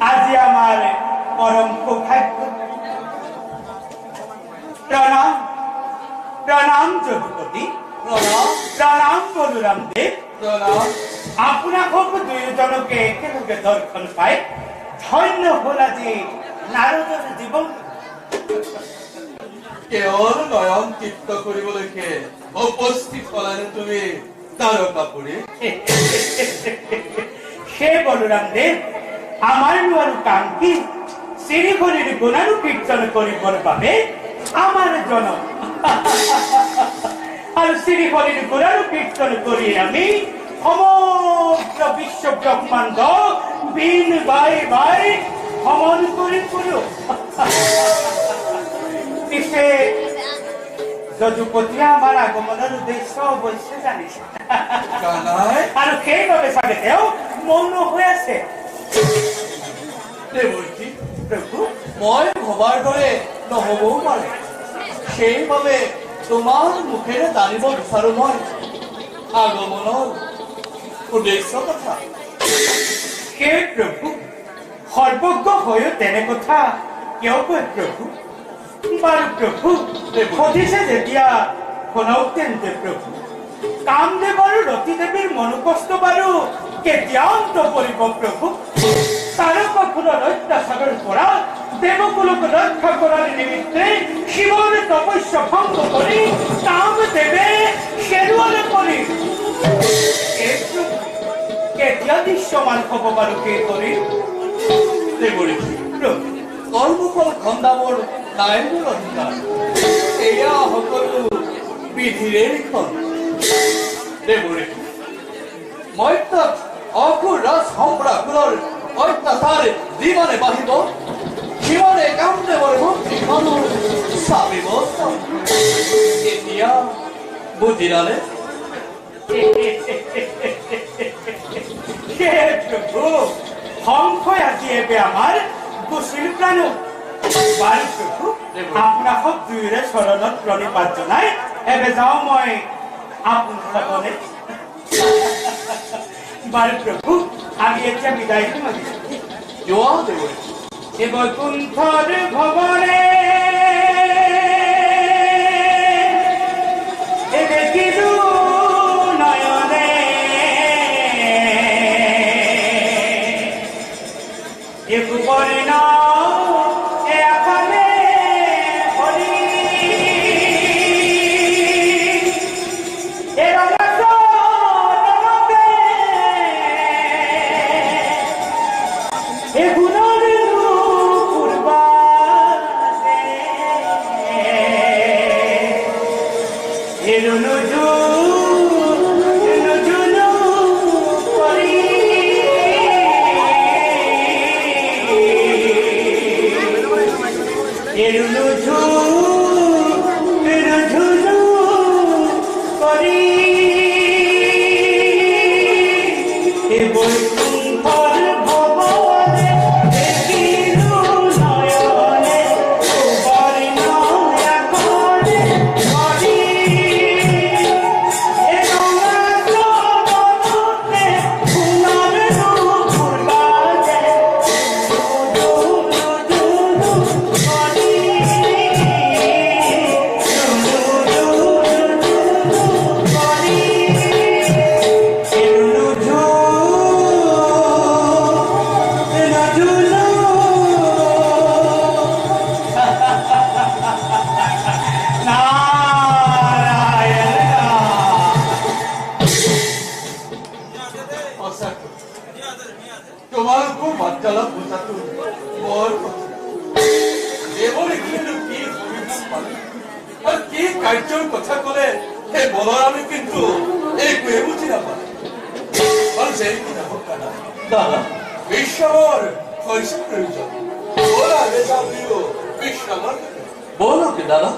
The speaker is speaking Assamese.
আজি আমার পরম সৌভাগ্য। প্রণাম প্রণাম যদুপতি, প্রণাম প্রণাম বলরাম দেব। প্রণাম। আপনার দুইজনকে একেলগে দর্শন পায় ধন্য হল আজি নারদর জীবন। কেৱল নয়ন তৃপ্ত কৰিবলৈকে উপস্থিত হলানে তুমি তাৰকাপুৰী? সে বলৰাম দেব, আমাৰ নোৱাৰো কাম কি? শ্রীহরির গুণানু কীর্তন করিবার বাবে আমার জনম। আর শ্রীহরির গুণানু কীর্তন করি আমি সমগ্র বিশ্ব ব্রহ্মাণ্ড বিন বাই বাই ভ্রমণ করি পুরো। পিছে যদুপতি আমার আগমনের উদ্দেশ্য অবশ্যই জানিস, আর সেইভাবে চাগেতেও মৌন হয়ে আছে। দেৱৰ্ষি, মই ভবাৰ দৰে নহবও পাৰে, সেইবাবে তোমাৰ মুখেৰে জানিব বিচাৰো মই আগমনৰ উদ্দেশ্য কথা। হে প্ৰভু, সৰ্বজ্ঞ হৈও তেনে কথা কিয় কয় প্ৰভু? বাৰু প্ৰভু, সুধিছে যেতিয়া শুনক তেন্তে প্ৰভু। কামদেৱ আৰু ৰতিদেৱীৰ মনোকষ্ট বাৰু কেতিয়া অন্ত পৰিব প্ৰভু? তাৰকাসুৰেৰ অত্যাচাৰেৰ পৰা দেবকুলক ৰক্ষা কৰাৰ নিমিত্তে শিবৰ তপস্যা ভঙ্গ কৰি কামদেবে শেৰুয়ালে কৰি কেতিয়া দৃশ্যমান হব বাৰু কে কৰি? দেৱৰ্ষি, কৰ্মফল খন্দাবৰ নাই মোৰ অধিকাৰ, এয়া সকলো বিধিৰে লিখন। দেৱৰ্ষি, মই তাত অসুৰ ৰাজ সম্ৰাটৰ অত্যাচাৰ যিমানে বাঢ়িব সিমানে কামদেৱৰ মন্ত্ৰীখনৰ চাবিব। এতিয়া বুজিলানে? প্ৰভু, সংশয় আজি এবে আমাৰ গুচিল প্ৰাণ। বাৰু প্ৰভু, আপোনাক দুয়োৰে চৰণত প্ৰণিপাত জনাই এবে যাওঁ মই আপোনালোকলে। বাৰু প্ৰভু, আমি এতিয়া বিদায় মাগিছো। যোৱা দেৱৰ্ষি। এ বৈকুণ্ঠৰ ভৱনে এ দেখিলো নয়নে, এ সুবৰ্ণ এ আকালে হৰি, এ তোমালোকৰ বাৰ্তালাপ বুজাটো বৰ দেৱৰ্ষিয়েনো কি সুবিধা পালে আৰু কি কাৰ্যৰ কথা ক'লে সেই বলৰামে কিন্তু একোৱে বুজি নাপালে। আৰু যে কি নাহক দাদা, বিশ্ৰামৰ হৈছে প্ৰয়োজন। ব'লা বিশ্ৰামৰ বলো কি দাদা?